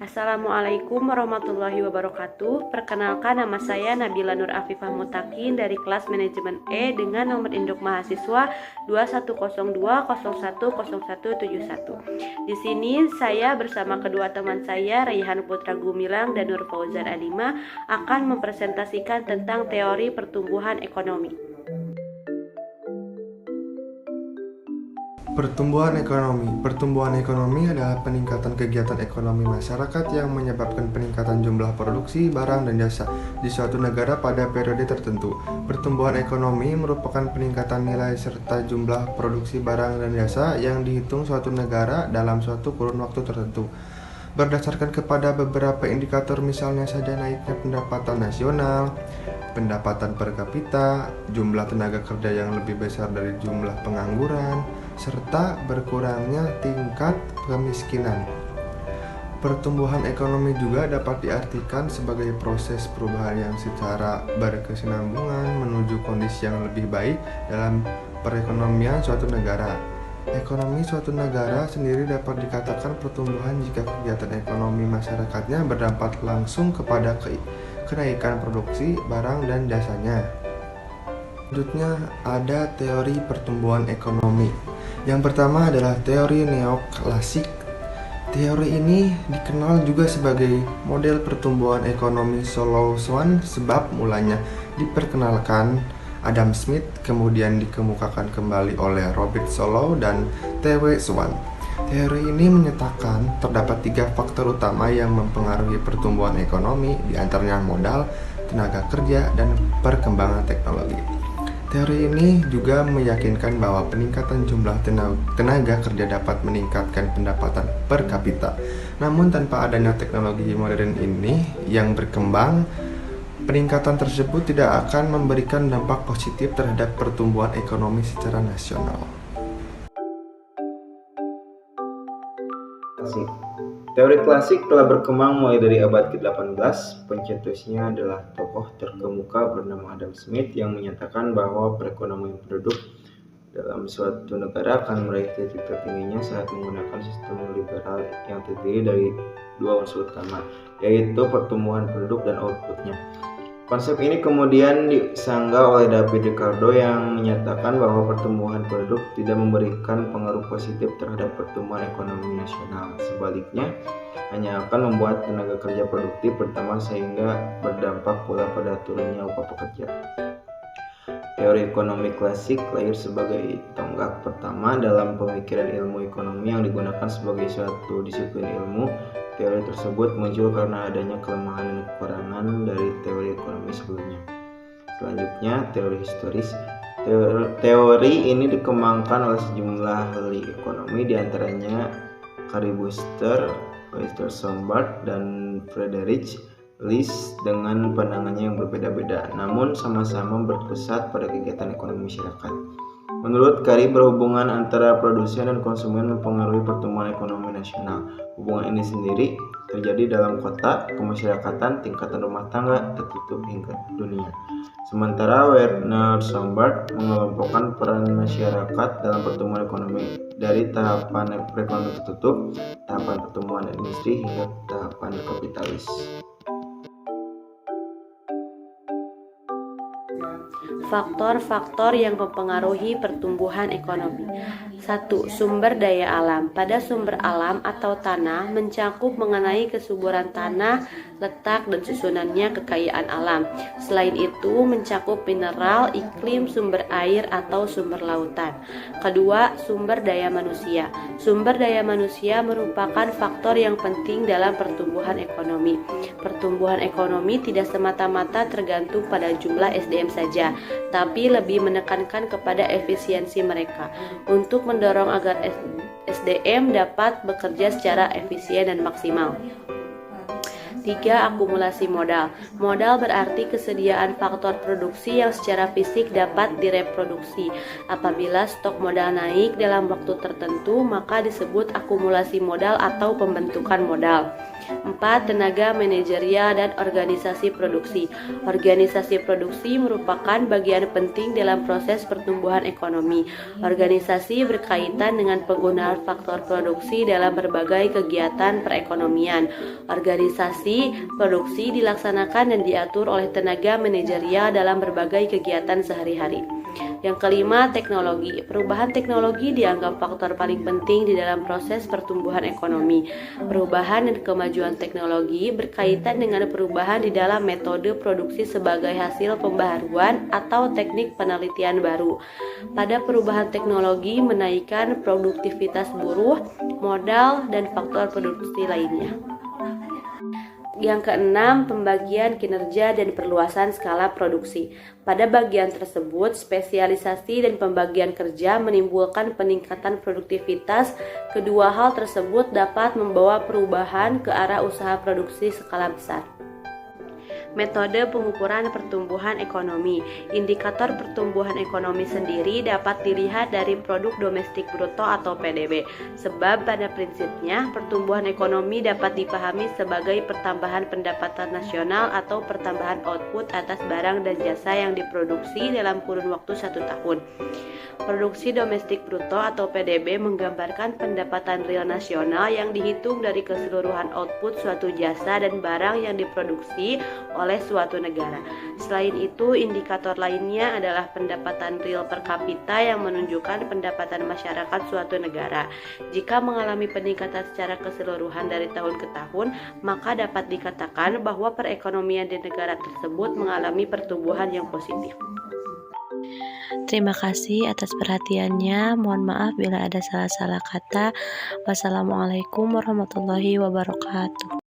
Assalamualaikum warahmatullahi wabarakatuh. Perkenalkan, nama saya Nabila Nur Afifah Mutakin dari kelas manajemen E dengan nomor induk mahasiswa 2102010171. Di sini saya bersama kedua teman saya, Raihan Putra Gumilang dan Nur Fauzan Alima, akan mempresentasikan tentang teori pertumbuhan ekonomi. Pertumbuhan ekonomi. Pertumbuhan ekonomi adalah peningkatan kegiatan ekonomi masyarakat yang menyebabkan peningkatan jumlah produksi barang dan jasa di suatu negara pada periode tertentu. Pertumbuhan ekonomi merupakan peningkatan nilai serta jumlah produksi barang dan jasa yang dihitung suatu negara dalam suatu kurun waktu tertentu. Berdasarkan kepada beberapa indikator, misalnya saja naiknya pendapatan nasional, pendapatan per kapita, jumlah tenaga kerja yang lebih besar dari jumlah pengangguran, serta berkurangnya tingkat kemiskinan. Pertumbuhan ekonomi juga dapat diartikan sebagai proses perubahan yang secara berkesinambungan menuju kondisi yang lebih baik dalam perekonomian suatu negara. Ekonomi suatu negara sendiri dapat dikatakan pertumbuhan jika kegiatan ekonomi masyarakatnya berdampak langsung kepada kenaikan produksi barang dan jasanya. Selanjutnya ada teori pertumbuhan ekonomi. Yang pertama adalah teori neoklasik. Teori ini dikenal juga sebagai model pertumbuhan ekonomi Solow Swan sebab mulanya diperkenalkan Adam Smith, kemudian dikemukakan kembali oleh Robert Solow dan T.W. Swan. Teori ini menyatakan terdapat 3 faktor utama yang mempengaruhi pertumbuhan ekonomi, diantaranya modal, tenaga kerja, dan perkembangan teknologi. Teori ini juga meyakinkan bahwa peningkatan jumlah tenaga kerja dapat meningkatkan pendapatan per kapita. Namun tanpa adanya teknologi modern ini yang berkembang, peningkatan tersebut tidak akan memberikan dampak positif terhadap pertumbuhan ekonomi secara nasional. Teori klasik telah berkembang mulai dari abad ke-18. Pencetusnya adalah tokoh terkemuka bernama Adam Smith yang menyatakan bahwa perekonomian penduduk dalam suatu negara akan meraih titik tertingginya saat menggunakan sistem liberal yang terdiri dari 2 unsur utama, yaitu pertumbuhan penduduk dan outputnya. Konsep ini kemudian disanggah oleh David Ricardo yang menyatakan bahwa pertumbuhan penduduk tidak memberikan pengaruh positif terhadap pertumbuhan ekonomi nasional. Sebaliknya, hanya akan membuat tenaga kerja produktif bertambah sehingga berdampak pula pada turunnya upah pekerja. Teori ekonomi klasik lahir sebagai tonggak pertama dalam pemikiran ilmu ekonomi yang digunakan sebagai suatu disiplin ilmu. Teori tersebut muncul karena adanya kelemahan dan kekurangan dari teori ekonomi sebelumnya. Selanjutnya, teori historis. Teori ini dikembangkan oleh sejumlah ahli ekonomi, diantaranya Carrie Buster, Walter Sombart, dan Friedrich List dengan pandangannya yang berbeda-beda, namun sama-sama berpusat pada kegiatan ekonomi masyarakat. Menurut Carrie, berhubungan antara produsen dan konsumen mempengaruhi pertumbuhan ekonomi nasional. Hubungan ini sendiri terjadi dalam kota, kemasyarakatan, tingkatan rumah tangga, tertutup hingga dunia. Sementara Werner Sombart mengelompokkan peran masyarakat dalam pertumbuhan ekonomi dari tahapan perekonomian tertutup, tahapan pertumbuhan industri, hingga tahapan kapitalis. Faktor-faktor yang mempengaruhi pertumbuhan ekonomi. 1. Sumber daya alam. Pada sumber alam atau tanah mencakup mengenai kesuburan tanah, letak dan susunannya kekayaan alam. Selain itu mencakup mineral, iklim, sumber air atau sumber lautan. Kedua, sumber daya manusia. Sumber daya manusia merupakan faktor yang penting dalam pertumbuhan ekonomi. Pertumbuhan ekonomi tidak semata-mata tergantung pada jumlah SDM saja, tapi lebih menekankan kepada efisiensi mereka untuk mendorong agar SDM dapat bekerja secara efisien dan maksimal. 3. Akumulasi modal. Modal berarti kesediaan faktor produksi yang secara fisik dapat direproduksi. Apabila stok modal naik dalam waktu tertentu, maka disebut akumulasi modal atau pembentukan modal. 4. Tenaga manajerial dan organisasi produksi. Organisasi produksi merupakan bagian penting dalam proses pertumbuhan ekonomi. Organisasi berkaitan dengan penggunaan faktor produksi dalam berbagai kegiatan perekonomian. Organisasi produksi dilaksanakan dan diatur oleh tenaga manajerial dalam berbagai kegiatan sehari-hari. Yang kelima, teknologi. Perubahan teknologi dianggap faktor paling penting di dalam proses pertumbuhan ekonomi. Perubahan dan kemajuan teknologi berkaitan dengan perubahan di dalam metode produksi sebagai hasil pembaharuan atau teknik penelitian baru. Pada perubahan teknologi menaikkan produktivitas buruh, modal, dan faktor produksi lainnya. Yang keenam, pembagian kinerja dan perluasan skala produksi. Pada bagian tersebut, spesialisasi dan pembagian kerja menimbulkan peningkatan produktivitas. Kedua hal tersebut dapat membawa perubahan ke arah usaha produksi skala besar. Metode pengukuran pertumbuhan ekonomi. Indikator pertumbuhan ekonomi sendiri dapat dilihat dari produk domestik bruto atau PDB. Sebab pada prinsipnya pertumbuhan ekonomi dapat dipahami sebagai pertambahan pendapatan nasional atau pertambahan output atas barang dan jasa yang diproduksi dalam kurun waktu 1 tahun. Produksi domestik bruto atau PDB menggambarkan pendapatan real nasional yang dihitung dari keseluruhan output suatu jasa dan barang yang diproduksi oleh suatu negara. Selain itu, indikator lainnya adalah pendapatan real per kapita yang menunjukkan pendapatan masyarakat suatu negara. Jika mengalami peningkatan secara keseluruhan dari tahun ke tahun, maka dapat dikatakan bahwa perekonomian di negara tersebut mengalami pertumbuhan yang positif. Terima kasih atas perhatiannya. Mohon maaf bila ada salah-salah kata. Wassalamualaikum warahmatullahi wabarakatuh.